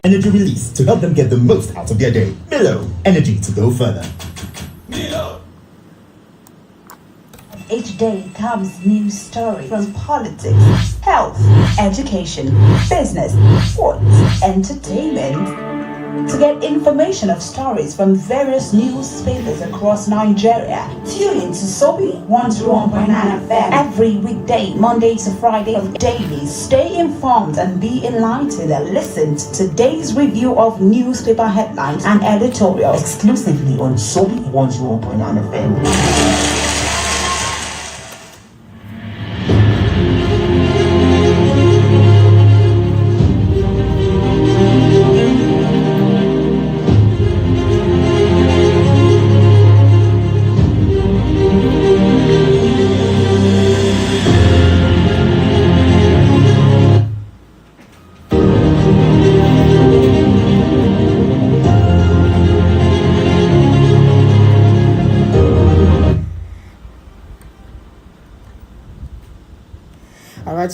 energy release to help them get the most out of their day. Milo, energy to go further. Each day comes new stories from politics, health, education, business, sports, entertainment. To get information of stories from various newspapers across Nigeria, tune in to Sobi 101.9 FM every weekday, Monday to Friday of daily. Stay informed and be enlightened and listen to today's review of newspaper headlines and editorials exclusively on Sobi 101.9 FM.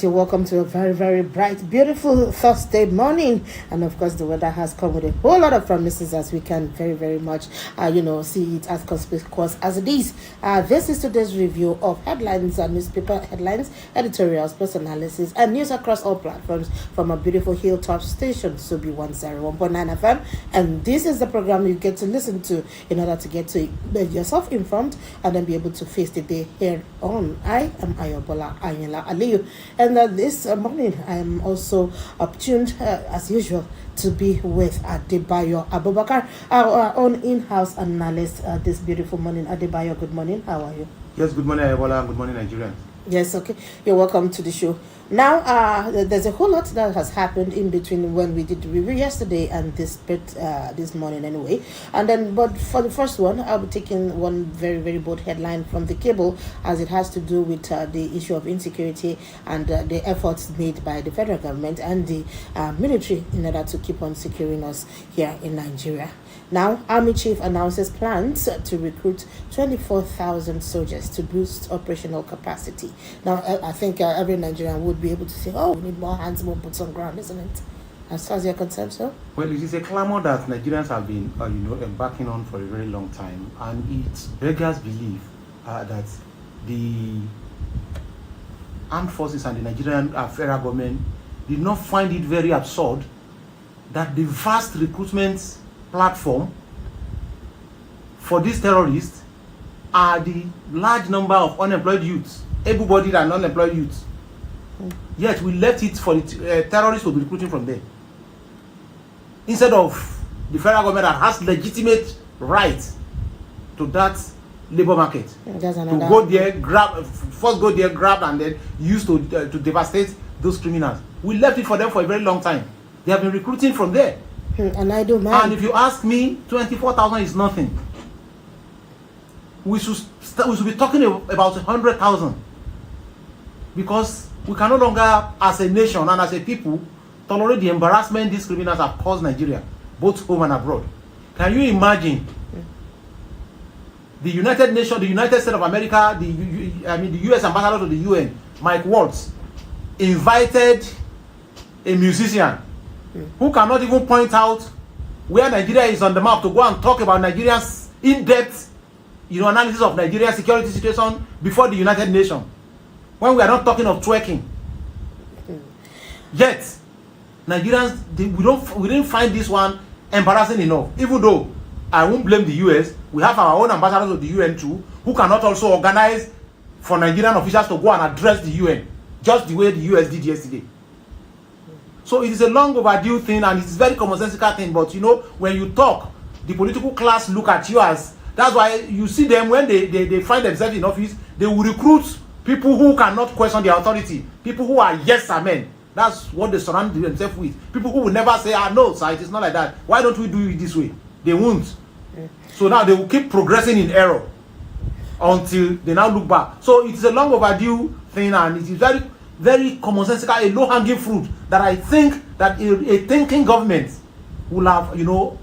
You're welcome to a very, very bright, beautiful Thursday morning. And of course, the weather has come with a whole lot of promises, as we can very, very much, see it as conspicuous as it is. This is today's review of headlines and newspaper headlines, editorials, sports analysis, and news across all platforms from a beautiful hilltop station, Subi 101.9 FM. And this is the program you get to listen to in order to get to make yourself informed and then be able to face the day here on. I am Ayobola Ayinla Aliyu. And this morning, I am also tuned, as usual, to be with Adebayo Abubakar, our own in-house analyst this beautiful morning. Adebayo, good morning. How are you? Yes, good morning, Ebola. Good morning, Nigerians. Yes, okay. You're welcome to the show. Now, there's a whole lot that has happened in between when we did the review yesterday and this morning anyway. And then, but for the first one, I'll be taking one very, very bold headline from the cable, as it has to do with the issue of insecurity and the efforts made by the federal government and the military in order to keep on securing us here in Nigeria. Now, Army Chief announces plans to recruit 24,000 soldiers to boost operational capacity. Now, I think every Nigerian would be able to say, oh, we need more hands, more boots on ground, isn't it? As far as you're concerned, sir? Well, it is a clamor that Nigerians have been, embarking on for a very long time. And it beggars belief that the armed forces and the Nigerian federal government did not find it very absurd that the vast recruitment platform for these terrorists are the large number of unemployed youths, able-bodied and unemployed youths. Yet we left it for the terrorists to be recruiting from there, instead of the federal government that has legitimate right to that labor market to go there, grab, and then use to devastate those criminals. We left it for them for a very long time. They have been recruiting from there. And I don't mind. And if you ask me, 24,000 is nothing. We should be talking about 100,000, because we can no longer, as a nation and as a people, tolerate the embarrassment these criminals have caused Nigeria, both home and abroad. Can you imagine the United Nations, the United States of America, the U.S. ambassador to the UN, Mike Waltz, invited a musician who cannot even point out where Nigeria is on the map to go and talk about Nigeria's in-depth, analysis of Nigeria's security situation before the United Nations, when we are not talking of twerking. Yet, Nigerians, we didn't find this one embarrassing enough. Even though I won't blame the US, we have our own ambassadors of the UN too, who cannot also organize for Nigerian officials to go and address the UN, just the way the US did yesterday. So it is a long overdue thing, and it is very commonsensical thing. But when you talk, the political class look at you as, that's why you see them when they find themselves in office, they will recruit people who cannot question their authority, people who are yes sir men. That's what they surround themselves with. People who will never say, no sir, it is not like that. Why don't we do it this way? They won't. So now they will keep progressing in error until they now look back. So it is a long overdue thing, and it is very, very commonsensical, a low-hanging fruit that I think that a thinking government will have,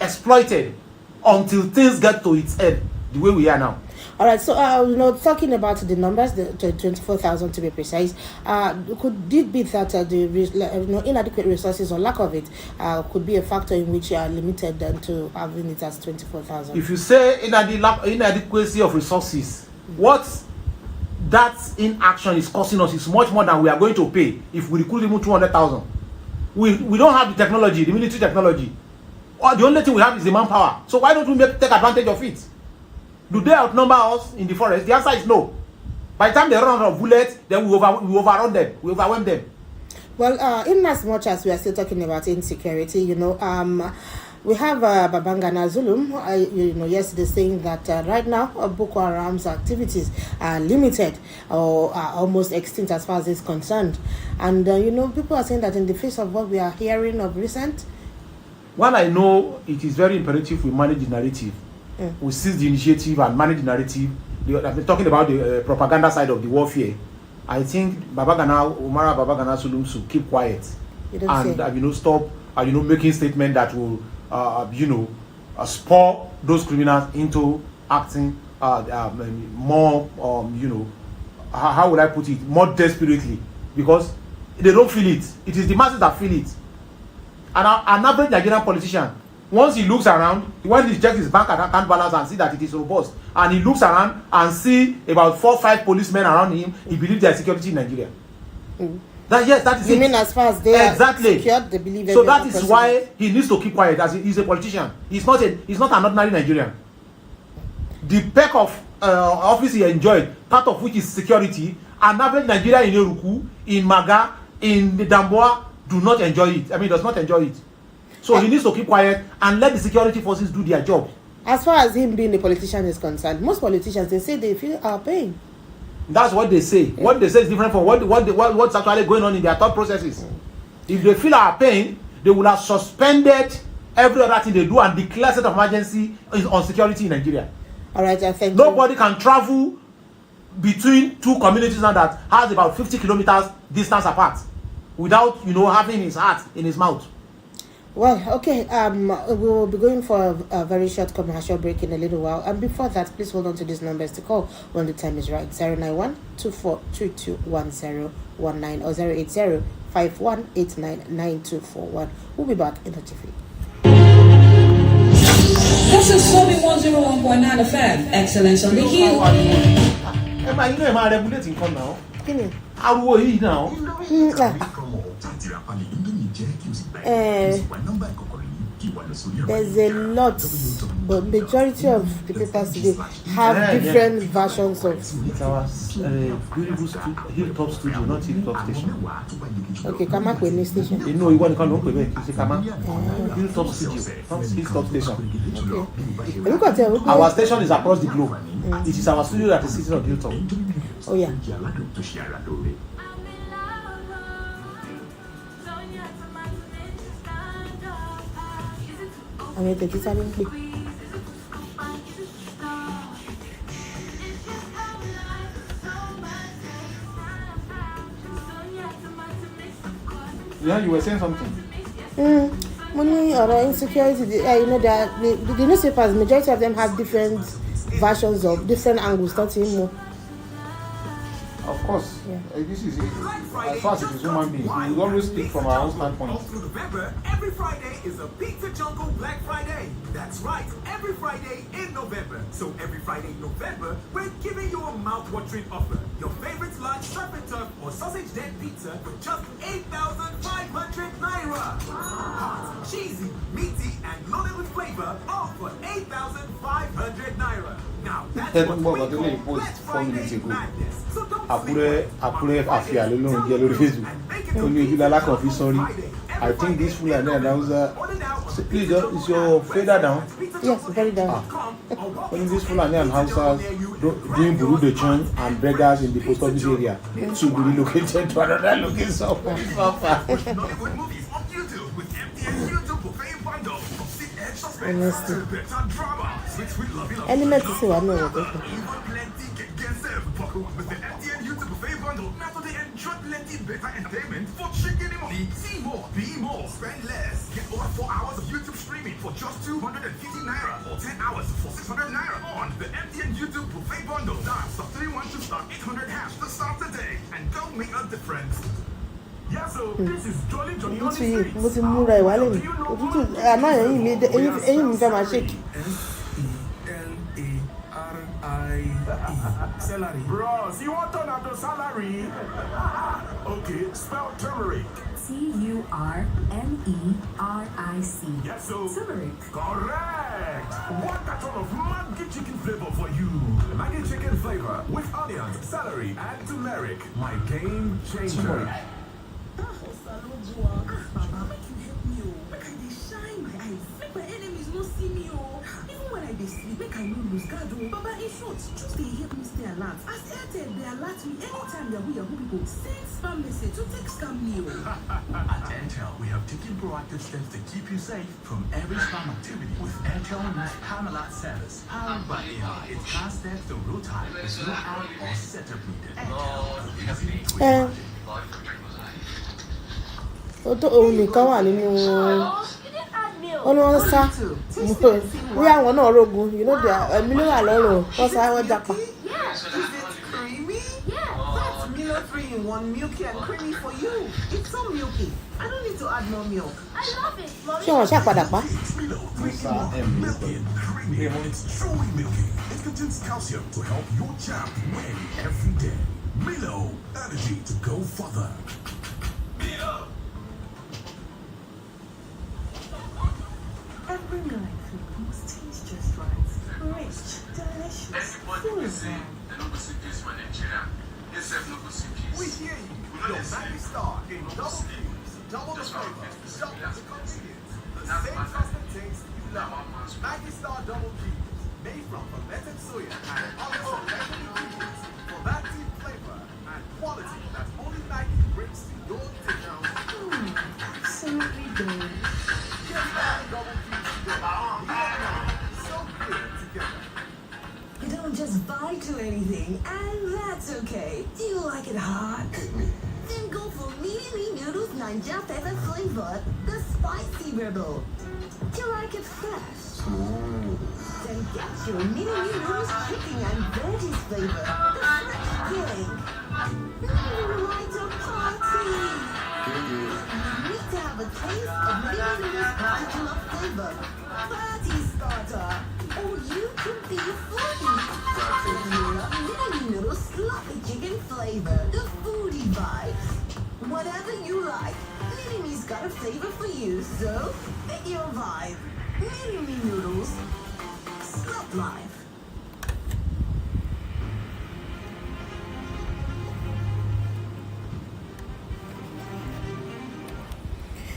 exploited until things get to its head the way we are now. All right, so talking about the numbers, the 24,000 to be precise, could it be that the inadequate resources or lack of it could be a factor in which you are limited to having it as 24,000? If you say inadequacy of resources, what that inaction is costing us is much more than we are going to pay if we recruit even 200,000. We don't have the technology, the military technology. Or the only thing we have is the manpower. So why don't we take advantage of it? Do they outnumber us in the forest? The answer is no. By the time they run out of bullets, then we overrun them. We overwhelm them. Well, in as much as we are still talking about insecurity, we have Babangana Zulum, yesterday saying that right now Boko Haram's activities are limited or are almost extinct as far as it's concerned. And, people are saying that in the face of what we are hearing of recent. While I know it is very imperative we manage the narrative, we seize the initiative and manage the narrative. I've been talking about the propaganda side of the warfare. I think Umara Babagana Zulum should keep quiet and stop making statements that will spur those criminals into acting more how would I put it, more desperately, because they don't feel it. It is the masses that feel it. And an average Nigerian politician, once he looks around, when he checks his bank account balance and see that it is robust, and he looks around and see about 4 or 5 policemen around him, he believes there is security in Nigeria. That is you it. mean as far as they are secured, they believe so that is why he needs to keep quiet, as he's a politician. He's not an ordinary Nigerian. The perk of office he enjoyed, part of which is security, an average Nigerian in Yoruku, in Maga, in Damboa, does not enjoy it. So he needs to keep quiet and let the security forces do their job. As far as him being a politician is concerned, most politicians, they say they feel our pain. That's what they say. Yeah. What they say is different from what's actually going on in their thought processes. If they feel our pain, they will have suspended every other thing they do and declare state of emergency on security in Nigeria. All right, I think nobody can travel between 2 communities now that has about 50 kilometers distance apart without having his heart in his mouth. Well, okay, we will be going for a very short commercial break in a little while. And before that, please hold on to these numbers to call when the time is right. 091-2422-1019 or 080-5189-9241. We'll be back in a jiffy. This is Sobi 101.9 FM. Excellence on the hill. Am I regulating come now? How are you now? There's a lot, but majority of the papers today have different versions of. It's our beautiful Hilltop studio, not Hilltop station. Okay, Kama Kweni station. You know, you want to come to Quebec, you say Kama. Hilltop studio, not Hilltop station. Okay. Look at it. Our station is across the globe. It is our studio that is sitting on Hilltop. Oh yeah. I mean, the Italian people. Yeah, you were saying something. Money or insecurity. The newspapers, majority of them have different versions of different angles. Don't you know? Of course. Yeah. This is as far as it is human beings. We will always speak from our own standpoint. Every Friday is a Pizza Jungle Black Friday. That's right, every Friday in November. So every Friday in November, we're giving you a mouth-watering offer. Your favorite large surf and turf or sausage dead pizza for just 8,500 naira. Hot, cheesy, meaty, and loaded with flavor, all for 8,500 naira. Now that's what we call Black Friday madness. So don't Akure Afia alone get on Facebook. Only you like of sorry. I think this fool and then announcer. Please, is your fader down? Yes, very down. Only this fool and then announcers doing Buru de Chun and beggars in the post office area should be relocated to another location. Honestly. Element to say what no. With the MTN YouTube buffet bundle, now today enjoy plenty better entertainment for chicken money. See more, be more, spend less. Get over 4 hours of YouTube streaming. streaming for just 250 naira or 10 hours for 600 naira on the MTN YouTube buffet bundle. Dial *312 *800# to start today and go make a difference. Yeah, so this is Jolly Johnny on the streets. Mo ti múra ìwà lẹ́nu. Òtútù àná ẹ̀yìn mi fẹ́ máa ṣèkì. Celery. Bros, you want to have the salary? Okay, spell turmeric. TURMERIC. Yes, so. Turmeric. Correct. One carton of Maggi chicken flavor for you. Maggi chicken flavor with onions, celery, and turmeric. My game changer. Baba, make you help me, oh. Make I dey shine my eyes. Make my enemies no see me, oh. Even when I dey sleep, make I no lose guard, oh. Baba, in short, just dey help me stay alert. As Airtel, they alert me anytime Yahoo people send spam message to take scam me, oh. At Airtel, we have taken proactive steps to keep you safe from every spam activity with Airtel News Spam Alert Service. Powered by AI, it's fast steps to real time. There's no app or setup needed. Airtel, Òun nìkan wà nínú ọ̀nà ọ̀sá bí àwọn náà rogun ẹ̀mí ló wà lọ́rùn wọ́n sá wọ́n japa. Is it creamy? Yeah, that's Milo 3-in-1 milky and creamy for you. It's so milky. I don't need to add more milk. I love it, mommy. Ṣé wọ́n ṣàpadà pa? Milo 3-in-1 milky and creamy. It's truly milky. It contains calcium to help your champ win every day. Milo, energy to go further. Milo. Every night food must taste just right. Rich, delicious, full of love. We hear you. Your Maggi Star in double cubes, double the flavor, double the convenience. The same trusted taste you love. Maggi Star double cubes, made from fermented soya and other selected ingredients for that deep flavor and quality that only Maggi brings to your table. Absolutely delicious. Get that double cubes together. So good together. You don't just bite to anything, and that's okay. Do you like it hot? Then go for mini noodles Ninja pepper flavor, the spicy rebel. Do you like it fresh? Then get your mini noodles chicken and veggies flavor, the fresh king. Like a party. You need to have a taste of mini noodles particular flavor, party starter. Or you could be a foodie. If you love mini noodles sloppy chicken flavor, the foodie vibes. Whatever you like, Mini-Me's got a flavor for you, so pick your vibe. Mini-Me noodles. Slop life.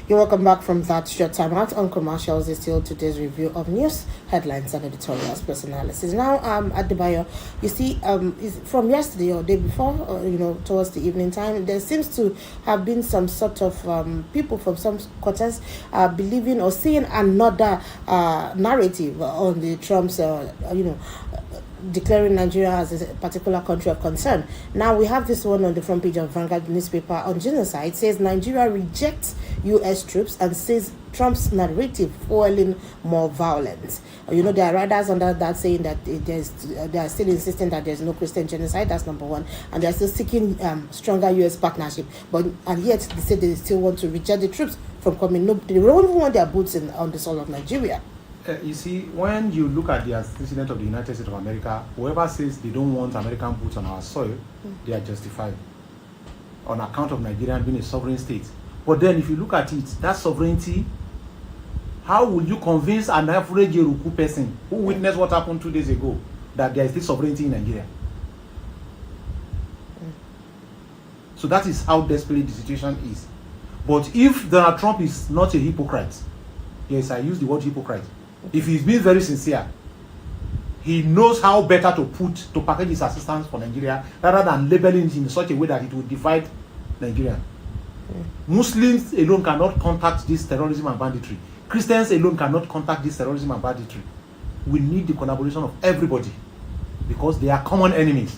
You're welcome back from that short time out on commercials. Is still today's review of news headlines and editorials plus analysis. Now, at the bio, you see, from yesterday or day before, towards the evening time, there seems to have been some sort of people from some quarters believing or seeing another narrative on the Trump's, declaring Nigeria as a particular country of concern. Now we have this one on the front page of Vanguard newspaper on genocide. It says Nigeria rejects U.S. troops and says Trump's narrative fueling more violence. There are writers under that saying that they are still insisting that there's no Christian genocide. That's number one, and they are still seeking stronger U.S. partnership. And yet they say they still want to reject the troops from coming. No, they don't even want their boots on the soil of Nigeria. You see, when you look at the president of the United States of America, whoever says they don't want American boots on our soil, they are justified on account of Nigeria being a sovereign state. But then if you look at it, that sovereignty, how will you convince an average Yoruba person who witnessed what happened 2 days ago that there is this sovereignty in Nigeria? So that is how desperate the situation is. But if Donald Trump is not a hypocrite, yes, I use the word hypocrite, if he's being very sincere, he knows how better to package his assistance for Nigeria rather than labeling it in such a way that it will divide Nigeria. Muslims alone cannot contact this terrorism and banditry. Christians alone cannot contact this terrorism and banditry. We need the collaboration of everybody because they are common enemies.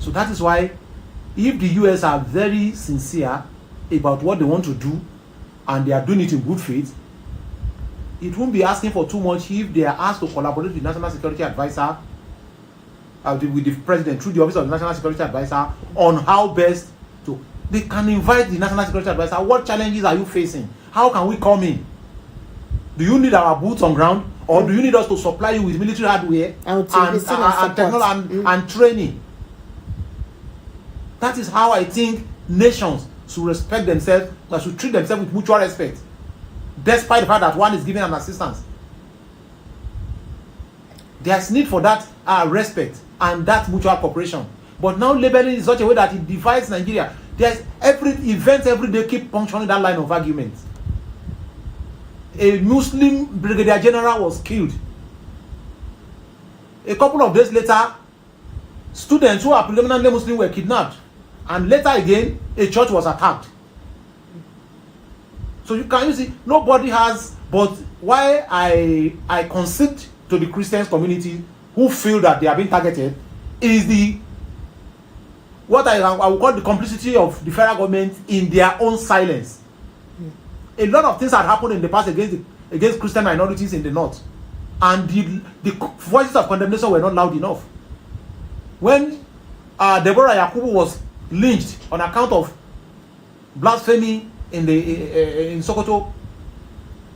So that is why if the US are very sincere about what they want to do and they are doing it in good faith, it won't be asking for too much if they are asked to collaborate with the National Security Advisor, with the President through the Office of the National Security Advisor on how best to. They can invite the National Security Advisor. What challenges are you facing? How can we come in? Do you need our boots on ground, or do you need us to supply you with military hardware and technology and training? That is how I think nations should respect themselves, that should treat themselves with mutual respect, despite the fact that one is giving an assistance. There's need for that respect and that mutual cooperation. But now labeling in such a way that it divides Nigeria. There's events every day keep puncturing that line of argument. A Muslim brigadier general was killed. A couple of days later, students who are predominantly Muslim were kidnapped. And later again, a church was attacked. So you see, nobody has, but why I concede to the Christian community who feel that they are being targeted is what I will call the complicity of the federal government in their own silence. A lot of things had happened in the past against Christian minorities in the north, and the voices of condemnation were not loud enough. When Deborah Yakubu was lynched on account of blasphemy in Sokoto,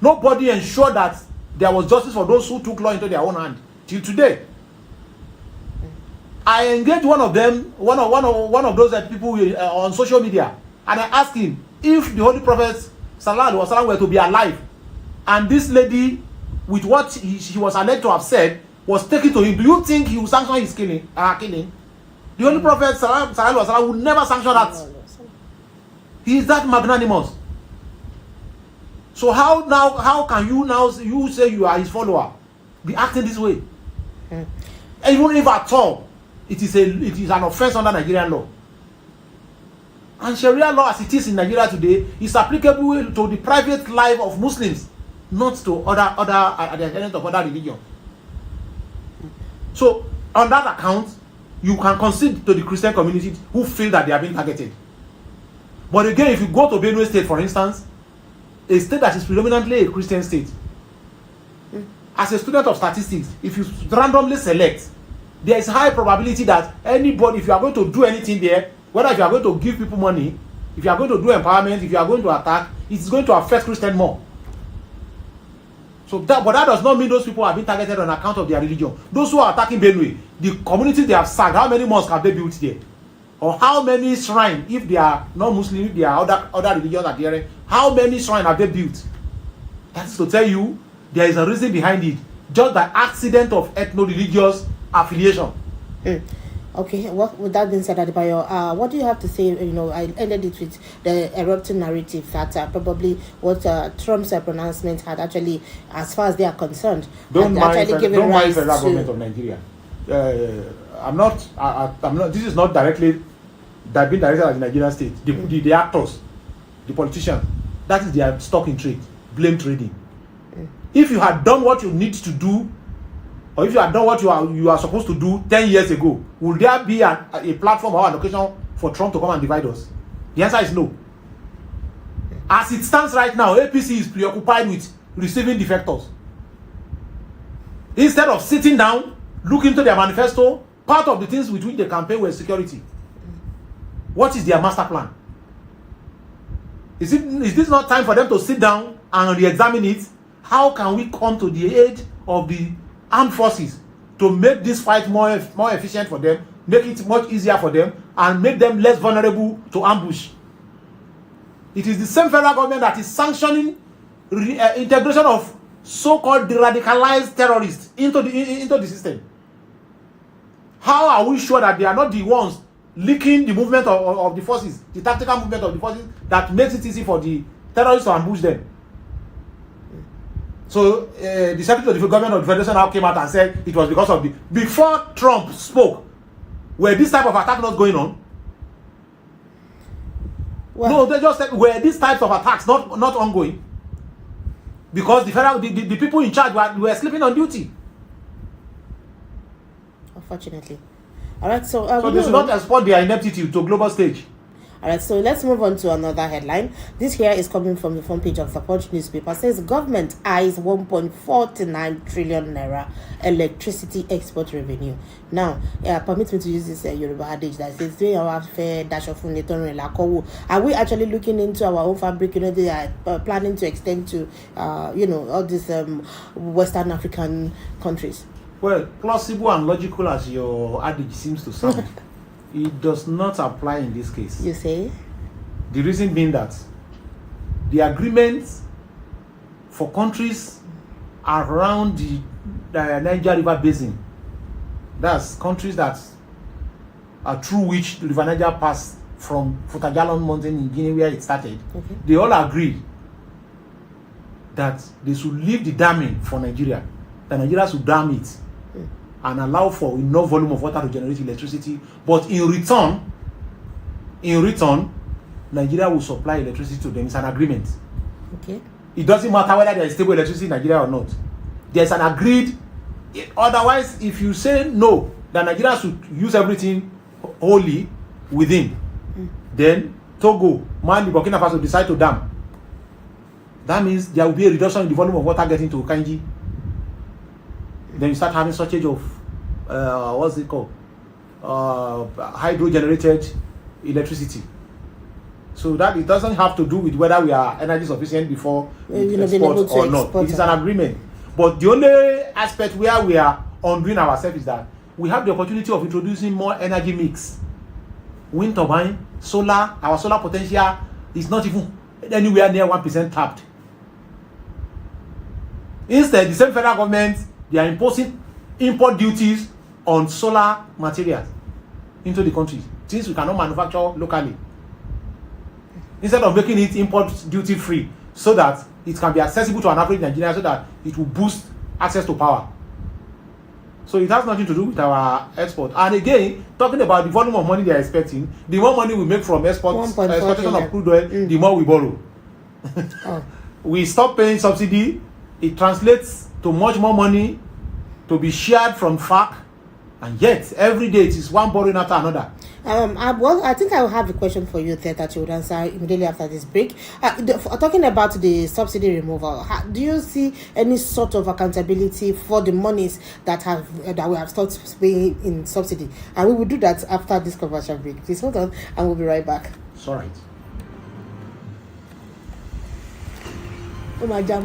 nobody ensured that there was justice for those who took law into their own hand. Till today, I engaged one of those people on social media, and I asked him if the Holy Prophet Sallallahu Alaihi Wasallam were to be alive, and this lady, with what she was alleged to have said, was taken to him, do you think he would sanction his killing? The Holy Prophet Sallallahu Alaihi Wasallam would never sanction that. He is that magnanimous. So how can you say you are his follower, be acting this way? Even if at all it is an offense under Nigerian law. And Sharia law as it is in Nigeria today is applicable to the private life of Muslims, not to other adherents of other religion. So on that account, you can concede to the Christian community who feel that they are being targeted. But again, if you go to Benue State, for instance, a state that is predominantly a Christian state, as a student of statistics, if you randomly select, there is high probability that anybody, if you are going to do anything there, whether if you are going to give people money, if you are going to do empowerment, if you are going to attack, it is going to affect Christians more. But that does not mean those people are being targeted on account of their religion. Those who are attacking Benue, the communities they have sacked, how many mosques have they built there? Or how many shrines, if they are non-Muslim, if they are other religions adherent, how many shrines have they built? That's to tell you there is a reason behind it, just the accident of ethno-religious affiliation. Okay, with that being said, Adebayo, what do you have to say? I ended it with the erupting narrative that probably what Trump's pronouncement had actually, as far as they are concerned, don't mind the federal government of Nigeria. I'm not. This is not directly that being directed at the Nigerian state. The actors, the politicians, that is their stock in trade, blame trading. If you had done what you need to do, or if you had done what you are supposed to do 10 years ago, will there be a platform or an occasion for Trump to come and divide us? The answer is no. As it stands right now, APC is preoccupied with receiving defectors. Instead of sitting down, look into their manifesto, part of the things with which they campaign were security. What is their master plan? Is this not time for them to sit down and re-examine it? How can we come to the aid of the armed forces to make this fight more efficient for them, make it much easier for them, and make them less vulnerable to ambush? It is the same federal government that is sanctioning integration of so-called radicalized terrorists into the system. How are we sure that they are not the ones leaking the movement of the forces, the tactical movement of the forces, that makes it easy for the terrorists to ambush them? So the Secretary of the Government of the Federation now came out and said it was because of before Trump spoke, were this type of attack not going on? Well, no, they just said, were these types of attacks not ongoing? Because the people in charge were sleeping on duty. Unfortunately. All right, so they should not export their ineptitude to global stage. All right, so let's move on to another headline. This here is coming from the front page of the Punch newspaper. It says government eyes 1.49 trillion naira electricity export revenue. Now, permit me to use this Yoruba adage that says, are we actually looking into our own fabric? They are planning to extend to, all these Western African countries. Well, plausible and logical as your adage seems to sound, it does not apply in this case. You say? The reason being that the agreements for countries around the Niger River Basin, that's countries that are through which the River Niger passed from Futajalon Mountain in Guinea where it started, they all agreed that they should leave the damming for Nigeria. That Nigeria should dam it and allow for enough volume of water to generate electricity. But in return, Nigeria will supply electricity to them. It's an agreement. Okay. It doesn't matter whether there is stable electricity in Nigeria or not. There's an agreed. Otherwise, if you say no, that Nigeria should use everything wholly within, then Togo, Mali, Burkina Faso decide to dam. That means there will be a reduction in the volume of water getting to Kanji. Then you start having shortage of what's it called? Hydro generated electricity. So that it doesn't have to do with whether we are energy sufficient before we export or not. It is an agreement. But the only aspect where we are undoing ourselves is that we have the opportunity of introducing more energy mix. Wind turbine, solar, our solar potential is not even anywhere near 1% tapped. Instead, the same federal government, they are imposing import duties on solar materials into the country, since we cannot manufacture locally. Instead of making it import duty free, so that it can be accessible to an average Nigerian, so that it will boost access to power. So it has nothing to do with our export. And again, talking about the volume of money they are expecting, the more money we make from exportation of crude oil, the more we borrow. We stop paying subsidy. It translates to much more money to be shared from FARC, and yet every day it is one borrowing after another. I think I will have a question for you there that you would answer immediately after this break. Talking about the subsidy removal, do you see any sort of accountability for the monies that we have stopped paying in subsidy? And we will do that after this commercial break. Please hold on, and we'll be right back. It's all right. Oh my God.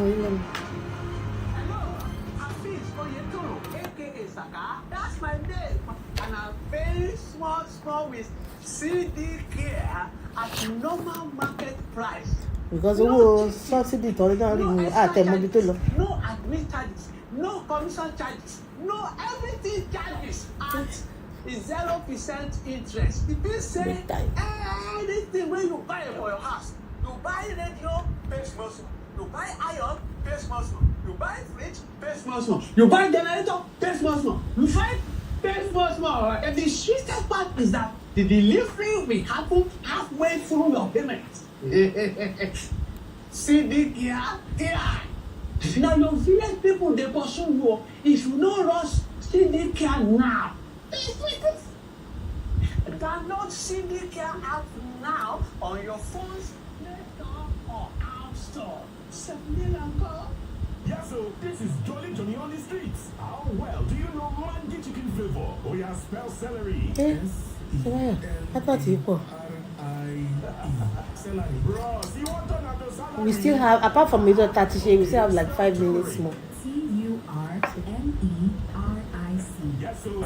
That's my name, and I'm very small with CD care at normal market price. Because subsidy no admin charges, no commission charges, no everything charges at 0% interest. If you say anything when you buy for your house, you buy radio, pay small. You buy iron, pay small. You buy fridge, pay small. You buy generator, pay small. You find pay small. And the sweetest part is that the delivery will happen halfway through your payment. CD care. Now your village people, they pursue you. If you don't rush CD care now, download CD care app now on your phone's Play Store or App Store. Yeah, so this is Jolly Johnny on the streets. How well do you know mangy chicken flavor? Oh yeah, spell celery. I thought you were. Bros, you want another salary? We still have, apart from middle 30, we still have like 5 minutes more. TURMERIC. Yes, so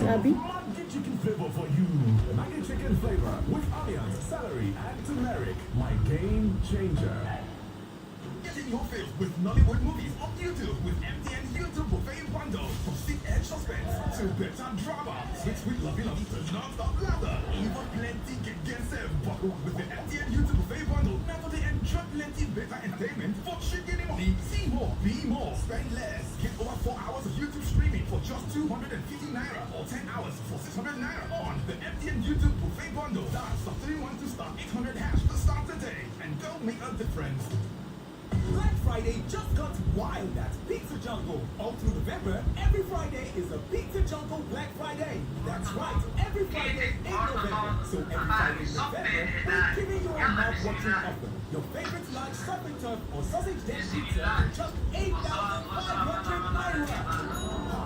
Abby? mangy chicken flavor for you. Mangy chicken flavor with onions, celery, and turmeric. My game changer. Get in your fill with Nollywood movies on YouTube with MTN YouTube buffet bundle. From sick-edge suspense to better drama. Sweet lovey to non-stop laughter. Even plenty can serve. But with the MTN YouTube buffet bundle, now they enjoy plenty better entertainment for chicken money. See more, be more, spend less. Get over 4 hours of YouTube streaming for just 250 naira or 10 hours for 600 naira on the MTN YouTube buffet bundle. That's *312*800# to start today and go make a difference. Let's Friday just got wild at Pizza Jungle. All through November, every Friday is a Pizza Jungle Black Friday. That's right, every Friday in November. So every Friday in November, we're giving you a mouth-watering offer. Your favorite large surf and turf or sausage den pizza for just 8,500 naira.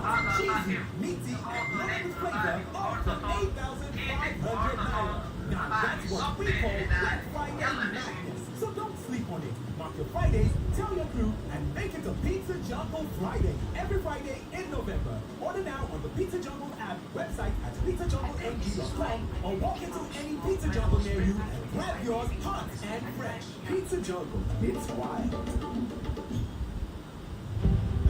Hot, cheesy, meaty, and loaded with flavor, all for 8,500 naira. Now that's what we call Black Friday madness. So don't sleep on it. Mark your Fridays, tell your crew, and make it a Pizza Jungle Friday. Every Friday in November. Order now on the Pizza Jungle app, website at pizzajungleng.com, or walk into any Pizza Jungle near you and grab yours hot and fresh. Pizza Jungle, it's wild.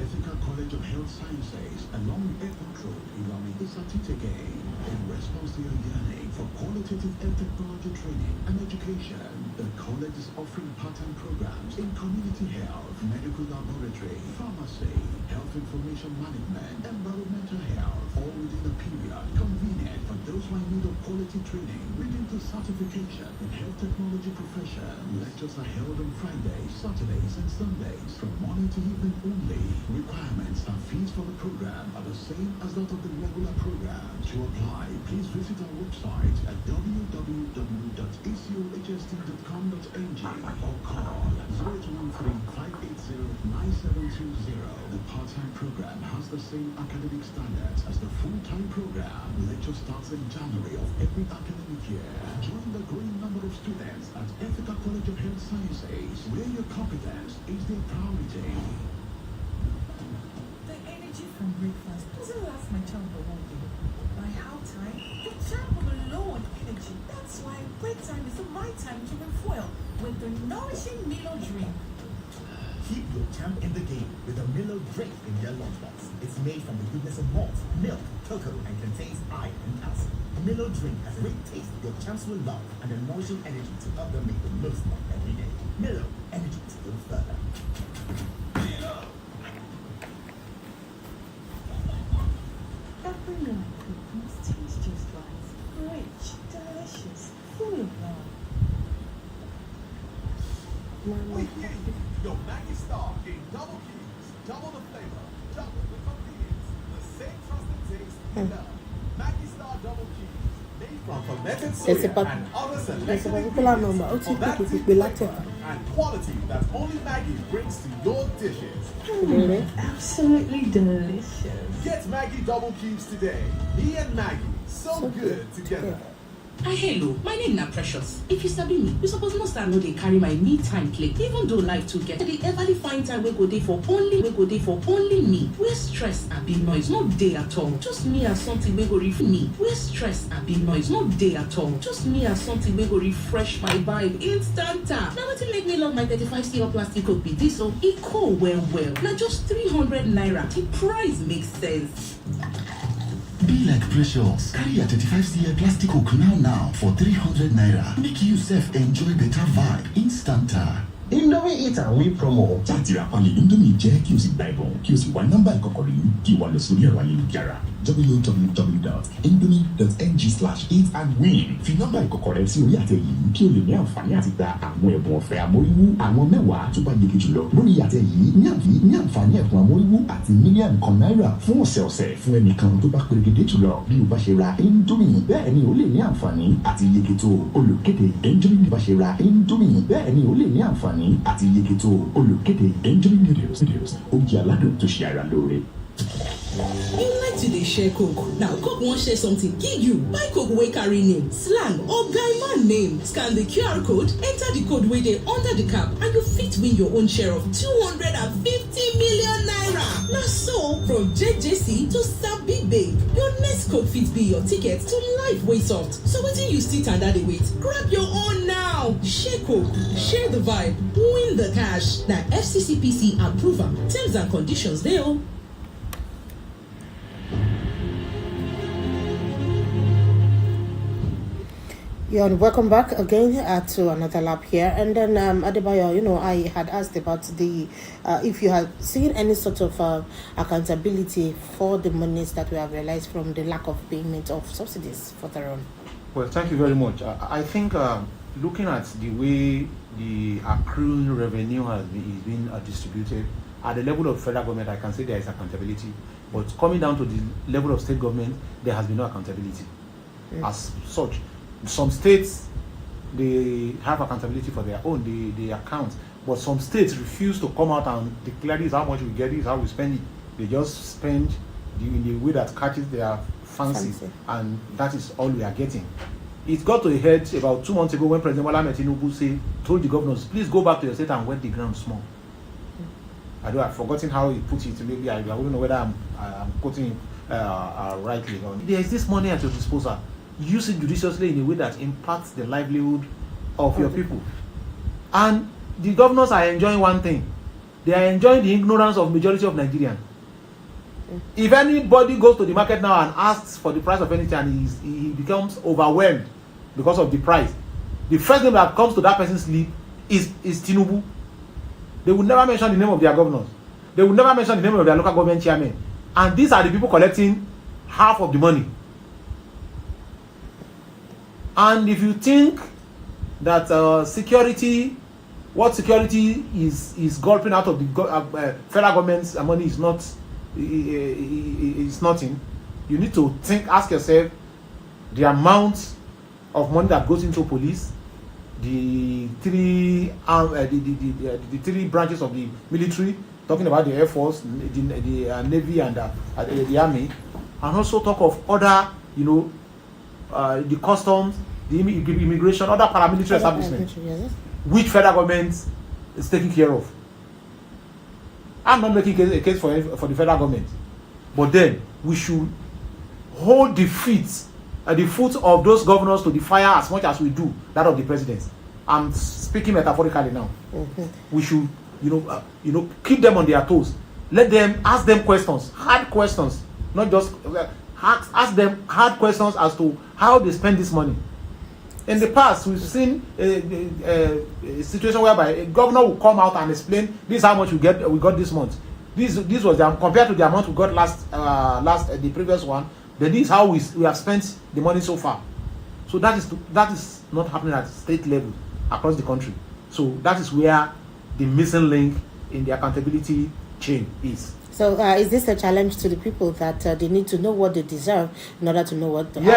Ethical College of Health Sciences along Airport Road, Ilami is at it again. In response to your yearning for qualitative health technology training and education, the college is offering part-time programs in community health, medical laboratory, pharmacy, health information management, environmental health, all within a period convenient for those who are in need of quality training leading to certification in health technology profession. Lectures are held on Fridays, Saturdays, and Sundays from morning to evening only. Requirements and fees for the program are the same as that of the regular program. To apply, please visit our website at www.acolhst.com.ng or call 013-580-9720. The part-time program has the same academic standards as the full-time program. Lecture starts in January of every academic year. Join the growing number of students at Ethical College of Health Sciences, where your competence is their priority. The energy from breakfast doesn't last my child the whole day. By how time, the child will be low on energy. That's why break time is my time to refuel with the nourishing Milo drink. Keep your champ in the game with a Milo drink in your lunchbox. It's made from the goodness of malt, milk, cocoa, and contains iron and calcium. Milo drink has a great taste your champs will love and a nourishing energy to help them make the most of every day. Milo, energy to go further. Every Milo food must taste just right. Rich, delicious, full of love. We hear you. Your Maggie Star in double cubes, double the flavor, double the convenience, the same trusted taste you love. Maggie Star double cubes, made from fermented soya and other selected ingredients for that deep flavor and quality that only Maggie brings to your dishes. Absolutely delicious. Get Maggie double cubes today. Me and Maggie, so good together. Hello, my name na Precious. If you sabi me, you suppose know say I no dey carry my me time play. Even though life too get, I dey everly find time wey go dey for only me. Where stress and big noise no dey at all. Just me and something wey go refresh me. Where stress and big noise no dey at all. Just me and something wey go refresh my vibe instanta. Na wetin make me love my 35cl plastic coke be this o. E cool well. Na just 300 naira. The price makes sense. Be like Precious. Carry your 35cl plastic coke now for 300 naira. Make you self enjoy better vibe instanta. Indomie Eat and Win promo. Chatira on the Indomie jẹ́ kí o sì gba ìbọn kí o sì wá nọ́mbà ìkọ̀kọ̀ rí kí o wà lọ sórí ẹ̀rọ ayélujára www.indomie.ng/eat-and-win. Fi nọ́mbà ìkọ̀kọ̀ rẹ sí orí àtẹ yìí kí o lè ní àǹfààní àti gba àwọn ẹ̀bùn ọ̀fẹ́ amóríwú àwọn mẹ́wàá tó bá yege jùlọ lórí àtẹ yìí ní àǹfààní ẹ̀bùn amóríwú àti mílíọ̀nù kan náírà fún ọ̀sẹ̀ọ̀sẹ̀ fún ẹnìkan tó bá perégedé jùlọ bí o bá ṣe ra Indomie bẹ́ẹ̀ ni o lè ní àǹfààní àti yege tó olùkéde Indomie bá ṣe ra Indomie bẹ́ẹ̀ ni o lè ní àǹfààní àti yege tó olùkéde Indomie noodles oúnjẹ aládùn tó ṣe ara lóore. You like to dey share coke. Now coke wan share something give you. Buy coke wey carry name, slang or guy man name. Scan the QR code, enter the code wey dey under the cap and you fit win your own share of 250 million naira. Na so from JJC to Sabi Babe, your next coke fit be your ticket to life wey soft. So wetin you still tanda dey wait? Grab your own now. Share coke, share the vibe, win the cash. Na FCCPC approval. Terms and conditions dey o. Yeah, and welcome back again to another lap here. And then Adebayo, I had asked about the if you have seen any sort of accountability for the monies that we have realized from the lack of payment of subsidies further on. Well, thank you very much. I think looking at the way the accruing revenue is being distributed at the level of federal government, I can say there is accountability. But coming down to the level of state government, there has been no accountability as such. Some states, they have accountability for their own, they account. But some states refuse to come out and declare this how much we get, this how we spend it. They just spend in the way that catches their fancy, and that is all we are getting. It got to a head about 2 months ago when President Bola Ahmed Tinubu told the governors, please go back to your state and wet the ground small. I've forgotten how he put it. Maybe I don't know whether I'm quoting rightly. There is this money at your disposal. Use it judiciously in a way that impacts the livelihood of your people. And the governors are enjoying one thing. They are enjoying the ignorance of majority of Nigerians. If anybody goes to the market now and asks for the price of anything and he becomes overwhelmed because of the price, the first name that comes to that person's lip is Tinubu. They will never mention the name of their governors. They will never mention the name of their local government chairman. And these are the people collecting half of the money. And if you think that what security is gulping out of the federal government's money is not, is nothing, you need to ask yourself the amount of money that goes into police, the three branches of the military, talking about the Air Force, the Navy, and the Army, and also talk of other, the customs, the immigration, other paramilitary establishments, which federal government is taking care of. I'm not making a case for the federal government, but then we should hold the foot of those governors to the fire as much as we do that of the president. I'm speaking metaphorically now. We should, keep them on their toes. Let them ask them questions, hard questions, not just ask them hard questions as to how they spend this money. In the past, we've seen a situation whereby a governor will come out and explain, this is how much we got this month. This was compared to the amount we got the previous one. Then this is how we have spent the money so far. So that is not happening at state level across the country. So that is where the missing link in the accountability chain is. So is this a challenge to the people that they need to know what they deserve in order to know what to ask